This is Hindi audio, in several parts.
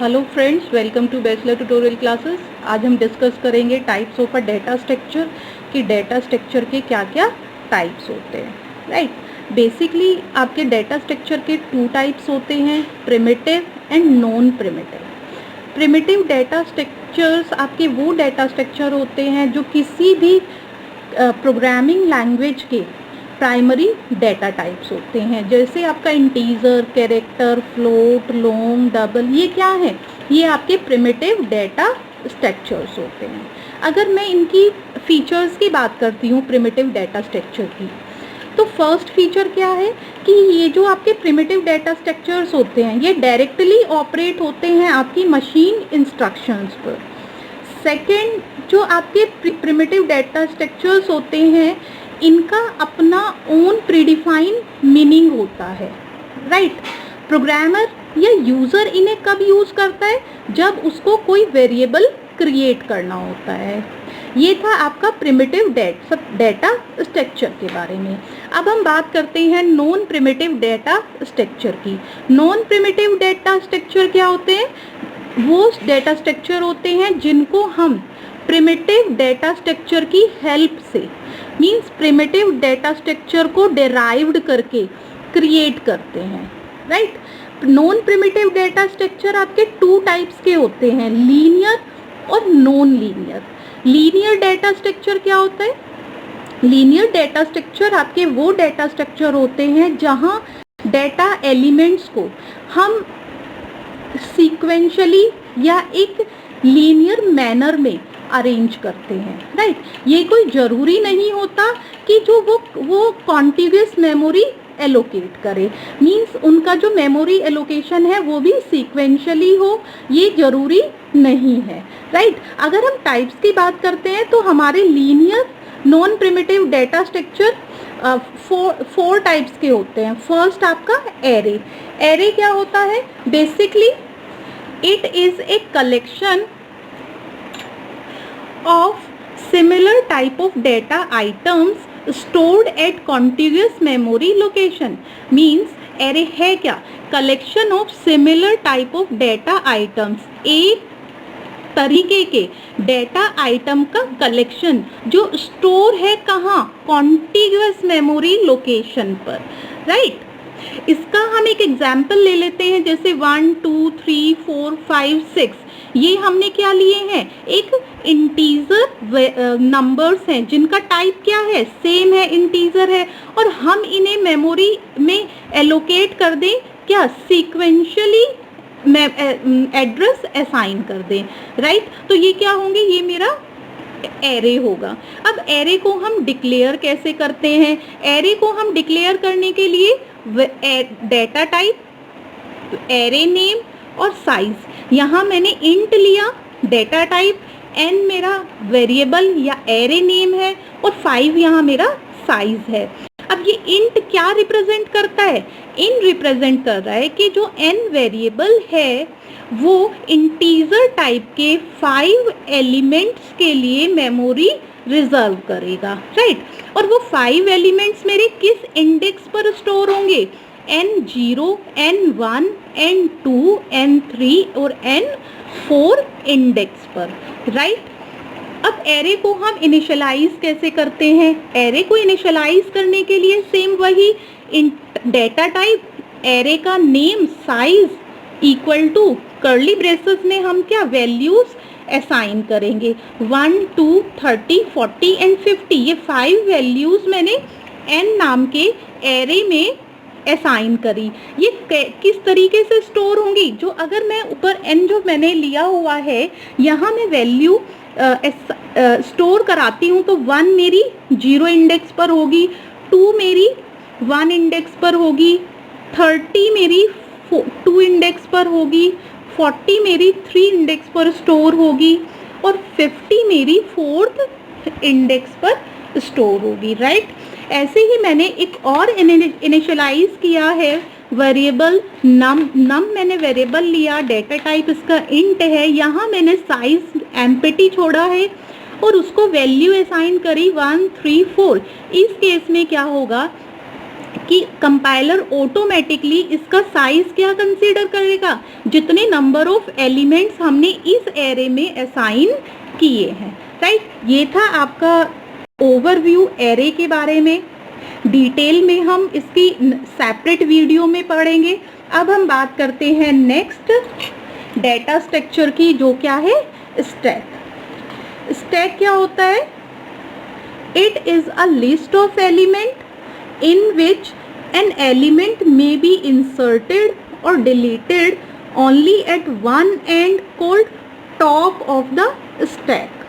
Hello friends, welcome to bachelor tutorial classes. आज हम डिस्कस करेंगे types of a data structure कि डेटा स्ट्रक्चर के क्या क्या टाइप्स होते हैं। राइट, बेसिकली आपके डेटा स्ट्रक्चर के टू टाइप्स होते हैं, primitive and non primitive. Primitive data structures आपके वो डेटा स्ट्रक्चर होते हैं जो किसी भी प्रोग्रामिंग लैंग्वेज के प्राइमरी डेटा टाइप्स होते हैं। जैसे आपका integer, character, float, long, double, ये क्या है? ये आपके प्रिमिटिव डेटा स्ट्रक्चर्स होते हैं। अगर मैं इनकी फीचर्स की बात करती हूँ प्रिमिटिव डेटा स्ट्रक्चर की, तो फर्स्ट फीचर क्या है कि ये जो आपके प्रिमिटिव डेटा स्ट्रक्चर्स होते हैं ये डायरेक्टली ऑपरेट होते हैं आपकी मशीन इंस्ट्रक्शंस पर। सेकेंड, जो आपके प्रिमिटिव डेटा स्ट्रक्चर्स होते हैं इनका अपना ओन प्रीडिफाइन मीनिंग होता है। राइट, प्रोग्रामर या यूज़र इन्हें कब यूज़ करता है? जब उसको कोई वेरिएबल क्रिएट करना होता है। ये था आपका प्रिमिटिव डेटा स्ट्रक्चर के बारे में। अब हम बात करते हैं नॉन प्रिमिटिव डेटा स्ट्रक्चर की। नॉन प्रिमिटिव डेटा स्ट्रक्चर क्या होते हैं? वो डेटा स्ट्रक्चर होते हैं जिनको हम प्रिमिटिव डेटा स्ट्रक्चर की हेल्प से, मीन्स प्रिमिटिव डेटा स्ट्रक्चर को डिराइव्ड करके क्रिएट करते हैं। Right, non primitive data structure आपके टू टाइप्स के होते हैं, लीनियर और non linear. Linear data structure क्या होता है? लीनियर डेटा स्ट्रक्चर आपके वो डेटा स्ट्रक्चर होते हैं जहां डेटा एलिमेंट्स को हम सीक्वेंशली या एक लीनियर मैनर में अरेंज करते हैं। राइट, ये कोई ज़रूरी नहीं होता कि जो वो कॉन्टिग्यूअस मेमोरी एलोकेट करे, मींस उनका जो मेमोरी एलोकेशन है वो भी सीक्वेंशली हो, ये ज़रूरी नहीं है। राइट, अगर हम टाइप्स की बात करते हैं तो हमारे linear non primitive data structure four types के होते हैं। फर्स्ट आपका एरे। एरे क्या होता है? Basically it is a collection of similar type of data items stored at contiguous memory location. means array है क्या? collection of similar type of data items, एक तरीके के डेटा आइटम का कलेक्शन जो स्टोर है कहाँ? कॉन्टिग्यूअस मेमोरी लोकेशन पर। राइट, इसका हम एक एग्जाम्पल ले लेते हैं, जैसे 1 2 3 4 5 6 ये हमने क्या लिए हैं? एक इंटीजर नंबर्स हैं जिनका टाइप क्या है? सेम है, इंटीजर है, और हम इन्हें मेमोरी में एलोकेट कर दें क्या? सीक्वेंशियली एड्रेस असाइन कर दें। राइट, तो ये क्या होंगे? ये मेरा एरे होगा। अब एरे को हम डिक्लेयर कैसे करते हैं? एरे को हम डिक्लेयर करने के लिए डेटा टाइप, एरे नेम और साइज। यहाँ मैंने इंट लिया, डेटा टाइप, n मेरा वेरिएबल या एरे नेम है और 5 यहाँ मेरा साइज है। अब ये इंट क्या रिप्रेजेंट करता है? इन रिप्रेजेंट कर रहा है कि जो n वेरिएबल है वो इंटीजर टाइप के 5 एलिमेंट्स के लिए मेमोरी रिजर्व करेगा। राइट, और वो 5 एलिमेंट्स मेरे किस इंडेक्स पर स्टोर होंगे? N0, N1, N2, N3 और N4 इंडेक्स पर। राइट, अब एरे को हम इनिशियलाइज कैसे करते हैं? एरे को इनिशियलाइज करने के लिए सेम वही डेटा टाइप, एरे का name, size equal to curly braces में हम क्या वैल्यूज असाइन करेंगे? 1 2 30 40 एंड 50। ये 5 वैल्यूज मैंने n नाम के एरे में असाइन करी। ये किस तरीके से स्टोर होंगी? जो अगर मैं ऊपर n जो मैंने लिया हुआ है यहाँ मैं वैल्यू स्टोर कराती हूँ तो 1 मेरी 0 इंडेक्स पर होगी, 2 मेरी 1 इंडेक्स पर होगी, 30 मेरी 2 इंडेक्स पर होगी, 40 मेरी 3 इंडेक्स पर स्टोर होगी और 50 मेरी 4th इंडेक्स पर स्टोर होगी। राइट, ऐसे ही मैंने एक और इनिशियलाइज किया है वेरिएबल नम मैंने वेरिएबल लिया, डेटा टाइप इसका इंट है, यहाँ मैंने साइज एम्प्टी छोड़ा है और उसको वैल्यू असाइन करी 1 3 4। इस केस में क्या होगा? कि कंपाइलर ऑटोमेटिकली इसका साइज क्या कंसीडर करेगा, जितने नंबर ऑफ एलिमेंट्स हमने इस एरे में असाइन किए हैं, राइट। ये था आपका ओवरव्यू एरे के बारे में। डिटेल में हम इसकी सेपरेट वीडियो में पढ़ेंगे। अब हम बात करते हैं नेक्स्ट डेटा स्ट्रक्चर की, जो क्या है, स्टैक। स्टैक क्या होता है? It is a list of element in which an element may be inserted or deleted only at one end called top of the stack,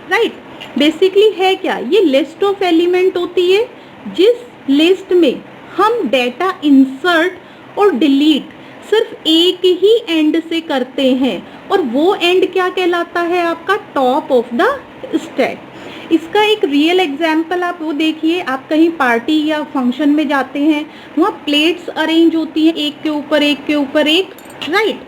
right? Basically है क्या, ये list of element होती है जिस लिस्ट में हम डेटा इंसर्ट और डिलीट सिर्फ एक ही एंड से करते हैं, और वो एंड क्या कहलाता है आपका, टॉप ऑफ द स्टैक। इसका एक रियल एग्जाम्पल आप वो देखिए, आप कहीं पार्टी या फंक्शन में जाते हैं, वहाँ प्लेट्स अरेंज होती हैं एक के ऊपर एक के ऊपर एक, राइट।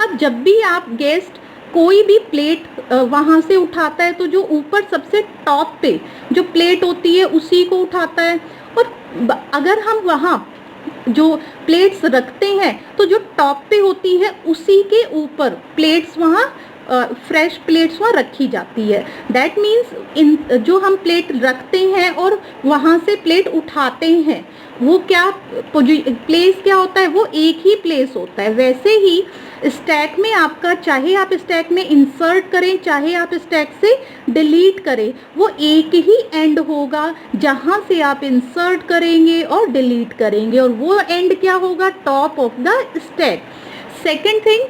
अब जब भी आप गेस्ट कोई भी प्लेट वहाँ से उठाता है तो जो ऊपर सबसे टॉप पे जो प्लेट होती है उसी को उठाता है, और अगर हम वहाँ जो प्लेट्स रखते हैं तो जो टॉप पे होती है उसी के ऊपर प्लेट्स वहाँ फ्रेश प्लेट्स वहाँ रखी जाती है। दैट मीन्स इन जो हम प्लेट रखते हैं और वहाँ से प्लेट उठाते हैं, वो क्या प्लेस क्या होता है, वो एक ही प्लेस होता है। वैसे ही स्टैक में आपका, चाहे आप स्टैक में इंसर्ट करें चाहे आप स्टैक से डिलीट करें, वो एक ही एंड होगा जहाँ से आप इंसर्ट करेंगे और डिलीट करेंगे, और वो एंड क्या होगा, top of the stack. Second thing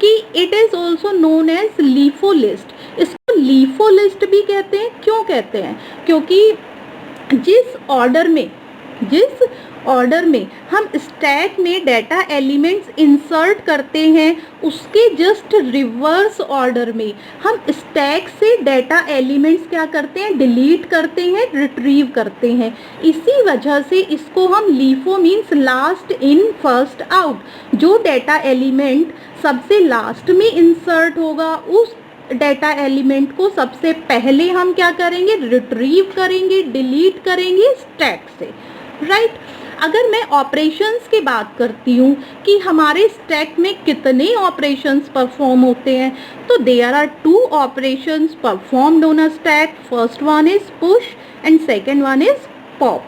कि it is also known as LIFO list. इसको लीफो लिस्ट भी कहते हैं। क्यों कहते हैं? क्योंकि जिस ऑर्डर में हम स्टैक में डेटा एलिमेंट्स इंसर्ट करते हैं, उसके जस्ट रिवर्स ऑर्डर में हम स्टैक से डेटा एलिमेंट्स क्या करते हैं, डिलीट करते हैं, रिट्रीव करते हैं। इसी वजह से इसको हम LIFO means last in first out, जो डेटा एलिमेंट सबसे लास्ट में इंसर्ट होगा उस डेटा एलिमेंट को सबसे पहले हम क्या करेंगे, रिट्रीव करेंगे, डिलीट करेंगे स्टैक से, राइट। अगर मैं ऑपरेशंस की बात करती हूँ कि हमारे स्टैक में कितने ऑपरेशंस परफॉर्म होते हैं, तो there are 2 operations performed on a stack. First one is push and second one is pop.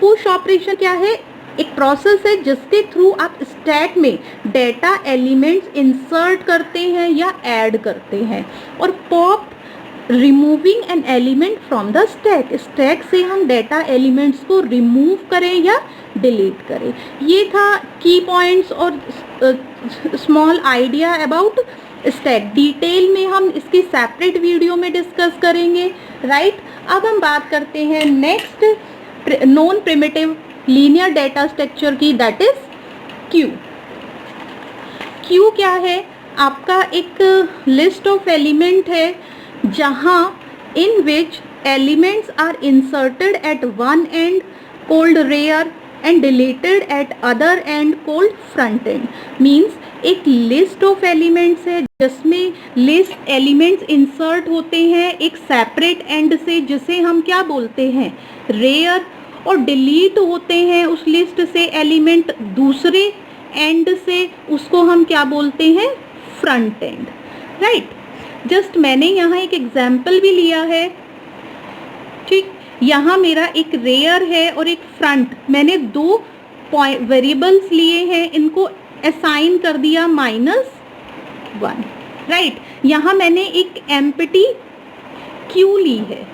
Push operation क्या है, एक प्रोसेस है जिसके थ्रू आप स्टैक में डेटा एलिमेंट्स इंसर्ट करते हैं या ऐड करते हैं, और pop removing an element from the stack, stack से हम डेटा एलिमेंट्स को रिमूव करें या डिलीट करें। ये था की पॉइंट्स और small idea about stack. Detail में हम इसकी सेपरेट वीडियो में डिस्कस करेंगे, राइट। अब हम बात करते हैं next non primitive linear data structure की, दैट इज क्यू। क्यू क्या है, आपका एक लिस्ट ऑफ एलिमेंट है जहाँ in which elements are inserted at one end called rear and deleted at other end called front end. Means एक लिस्ट ऑफ एलिमेंट्स है जिसमें लिस्ट एलिमेंट्स इंसर्ट होते हैं एक सेपरेट एंड से, जिसे हम क्या बोलते हैं, रेयर, और डिलीट होते हैं उस लिस्ट से एलिमेंट दूसरे एंड से, उसको हम क्या बोलते हैं, फ्रंट एंड, राइट। जस्ट मैंने यहाँ एक एग्जाम्पल भी लिया है, ठीक। यहाँ मेरा एक रेयर है और एक फ्रंट, मैंने 2 वेरिएबल्स लिए हैं, इनको असाइन कर दिया -1, राइट। यहाँ मैंने एक एम्प्टी क्यू ली है,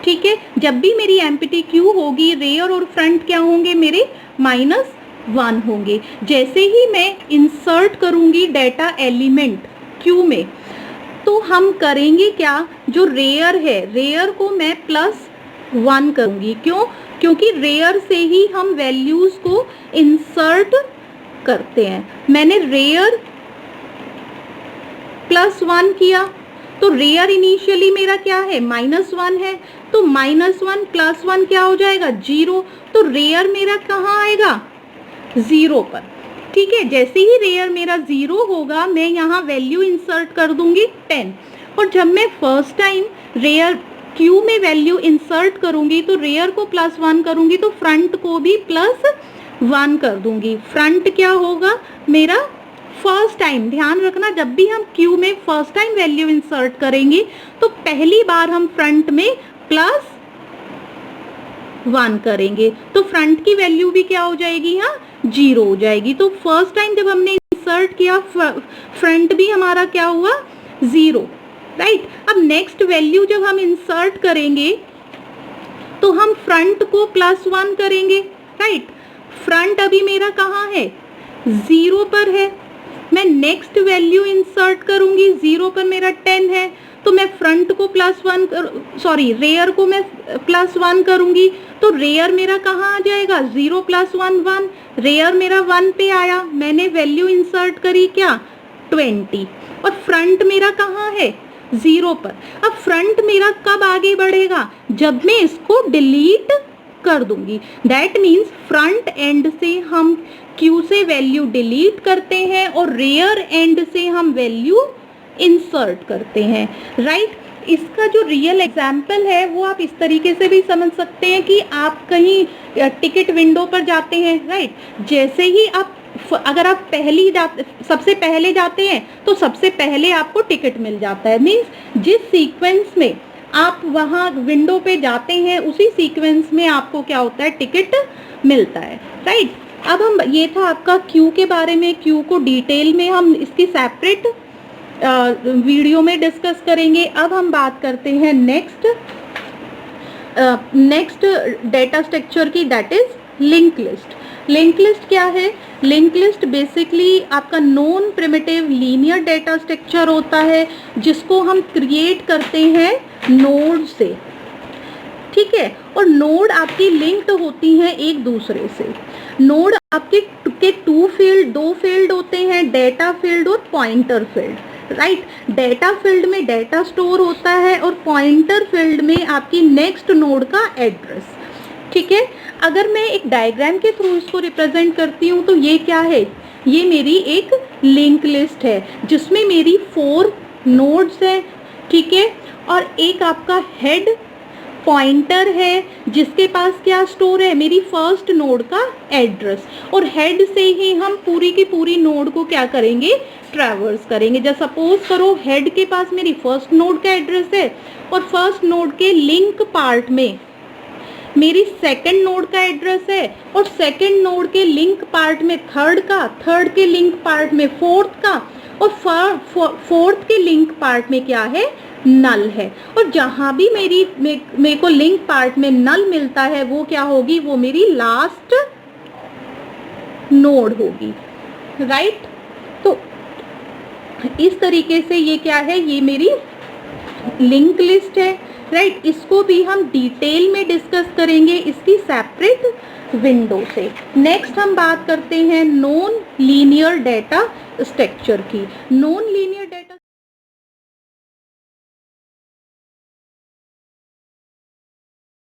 ठीक है। जब भी मेरी एम्प्टी क्यू होगी, रेयर और फ्रंट क्या होंगे, मेरे -1 होंगे। जैसे ही मैं इंसर्ट करूँगी डेटा एलिमेंट क्यू में, तो हम करेंगे क्या, जो रेयर है, रेयर को मैं +1 करूँगी। क्यों? क्योंकि रेयर से ही हम वैल्यूज़ को इंसर्ट करते हैं। मैंने रेयर +1 किया तो रेयर इनिशियली मेरा क्या है, -1 है, तो -1 + 1 क्या हो जाएगा, 0। तो रेयर मेरा कहाँ आएगा, 0 पर, ठीक है। जैसे ही रेयर मेरा 0 होगा, मैं यहाँ वैल्यू इंसर्ट कर दूंगी 10, और जब मैं फर्स्ट टाइम रेयर क्यू में वैल्यू इंसर्ट करूंगी तो रेयर को +1 करूंगी तो फ्रंट को भी +1 कर दूंगी। फ्रंट क्या होगा मेरा फर्स्ट टाइम, ध्यान रखना जब भी हम क्यू में फर्स्ट टाइम वैल्यू इंसर्ट करेंगे तो पहली बार हम फ्रंट में +1 करेंगे तो फ्रंट की वैल्यू भी क्या हो जाएगी, यहाँ 0 हो जाएगी। तो फर्स्ट टाइम जब हमने इंसर्ट किया फ्रंट भी हमारा क्या हुआ 0, राइट। अब नेक्स्ट वैल्यू जब हम इंसर्ट करेंगे तो हम फ्रंट को +1 करेंगे, राइट। फ्रंट अभी मेरा कहाँ है 0 पर है, मैं नेक्स्ट वैल्यू इंसर्ट करूंगी 0 पर मेरा 10 है तो मैं फ्रंट को रेयर को मैं +1 करूंगी तो रेयर मेरा कहाँ आ जाएगा 0 + 1 1, रेयर मेरा 1 पे आया, मैंने वैल्यू इंसर्ट करी क्या 20 और फ्रंट मेरा कहाँ है 0 पर। अब फ्रंट मेरा कब आगे बढ़ेगा, जब मैं इसको डिलीट कर दूंगी। दैट मीन्स फ्रंट एंड से हम क्यू से वैल्यू डिलीट करते हैं और रेयर एंड से हम वैल्यू इंसर्ट करते हैं, राइट। इसका जो रियल एग्जाम्पल है वो आप इस तरीके से भी समझ सकते हैं कि आप कहीं टिकट विंडो पर जाते हैं, राइट। जैसे ही आप अगर आप सबसे पहले जाते हैं तो सबसे पहले आपको टिकट मिल जाता है। मीन्स जिस सीक्वेंस में आप वहाँ विंडो पे जाते हैं उसी सीक्वेंस में आपको क्या होता है टिकट मिलता है, राइट। अब हम ये था आपका क्यू के बारे में। क्यू को डिटेल में हम इसकी सेपरेट वीडियो में डिस्कस करेंगे। अब हम बात करते हैं नेक्स्ट डेटा स्ट्रक्चर की, that is link list. Link list क्या है, लिंक लिस्ट बेसिकली आपका non primitive linear data structure होता है जिसको हम क्रिएट करते हैं नोड से, ठीक है। और नोड आपकी लिंक्ड होती हैं एक दूसरे से। नोड आपके दो फील्ड होते हैं, डेटा फील्ड और pointer field, right. Data field में डेटा स्टोर होता है और पॉइंटर फील्ड में आपकी नेक्स्ट नोड का एड्रेस, ठीक है। अगर मैं एक डायग्राम के थ्रू इसको रिप्रेजेंट करती हूँ तो ये क्या है, ये मेरी एक लिंक लिस्ट है जिसमें मेरी 4 नोड्स है, ठीक है। और एक आपका हेड पॉइंटर है जिसके पास क्या स्टोर है, मेरी फर्स्ट नोड का एड्रेस, और हेड से ही हम पूरी की पूरी नोड को क्या करेंगे ट्रैवर्स करेंगे। जब सपोज करो हेड के पास मेरी फर्स्ट नोड का एड्रेस है और फर्स्ट नोड के लिंक पार्ट में मेरी सेकंड नोड का एड्रेस है और सेकंड नोड के लिंक पार्ट में थर्ड के लिंक पार्ट में फोर्थ का, और फोर्थ के लिंक पार्ट में क्या है नल है। और जहां भी मेरे को लिंक पार्ट में नल मिलता है वो क्या होगी, वो मेरी लास्ट नोड होगी, राइट। तो इस तरीके से ये क्या है, ये मेरी लिंक लिस्ट है, राइट। इसको भी हम डिटेल में डिस्कस करेंगे इसकी सेपरेट विंडो से। नेक्स्ट हम बात करते हैं नॉन लीनियर डेटा स्ट्रक्चर की। Non linear data